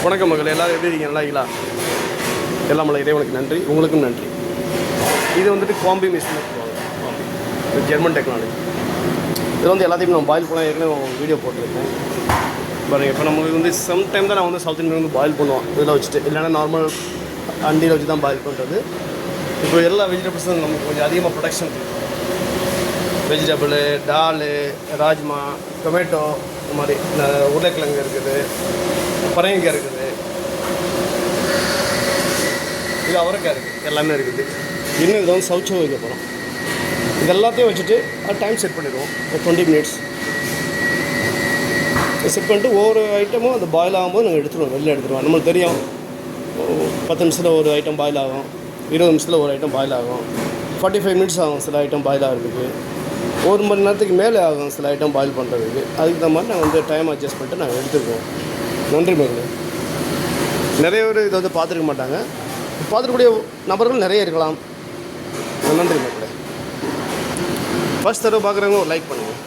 வணக்கம் மக்கள் எல்லோரும் எப்படி இருக்கீங்க? நல்லா இல்லா எல்லாம் மலை இறைவனுக்கு நன்றி, உங்களுக்கும் நன்றி. இது வந்துட்டு காம்பி மிஷின் சொல்லுவாங்க. இது ஜெர்மன் டெக்னாலஜி. இது வந்து எல்லாத்தையும் நம்ம பாயில் பண்ண ஏற்கனவே வீடியோ போட்டிருக்கேன் பாருங்கள். இப்போ நமக்கு வந்து சம்டைம் தான் நான் வந்து சவுத் இந்தியன் வந்து பாயில் பண்ணுவோம் இதில் வச்சுட்டு, இல்லைன்னா நார்மல் அண்டியில் வச்சு தான் பாயில் பண்ணுறது. இப்போ எல்லா வெஜிடபிள்ஸும் நமக்கு கொஞ்சம் அதிகமாக ப்ரொடக்ஷன் இருக்குது. வெஜிடபிள், டாலு, ராஜ்மா, டொமேட்டோ, இந்த மாதிரி உருளைக்கிழங்கு இருக்குது, பரங்கிக்காய் இருக்குது, இது அவரைக்காய் இருக்குது, எல்லாமே இருக்குது. இன்னும் இதில் வந்து சவுச்சோ வைக்க போகிறோம். இது எல்லாத்தையும் வச்சுட்டு அது டைம் செட் பண்ணிடுவோம். 20 மினிட்ஸ் செட் பண்ணிட்டு ஒவ்வொரு ஐட்டமும் அது பாயில் ஆகும்போது நாங்கள் எடுத்துருவோம், வெளியில் எடுத்துருவோம். நம்மளுக்கு தெரியும் 10 நிமிஷத்தில் ஒரு ஐட்டம் பாயில் ஆகும், 20 நிமிஷத்தில் ஒரு ஐட்டம் பாயில் ஆகும், 45 மினிட்ஸ் ஆகும் சில ஐட்டம் பாயில் ஆகிறதுக்கு, 1 மணி நேரத்துக்கு மேலே ஆகும் சில ஐட்டம் பாயில் பண்ணுறதுக்கு. அதுக்கு தகுந்த மாதிரி நாங்கள் வந்து டைம் அட்ஜஸ்ட் பண்ணிட்டு நாங்கள் எடுத்துக்குவோம். நன்றி மக்களே. நிறைய பேர் இதை வந்து பார்த்துருக்க மாட்டாங்க, பார்த்துக்கூடிய நபர்கள் நிறைய இருக்கலாம். நன்றி மக்களே. ஃபர்ஸ்ட் தடவை பார்க்குறவங்க ஒரு லைக் பண்ணுங்கள்.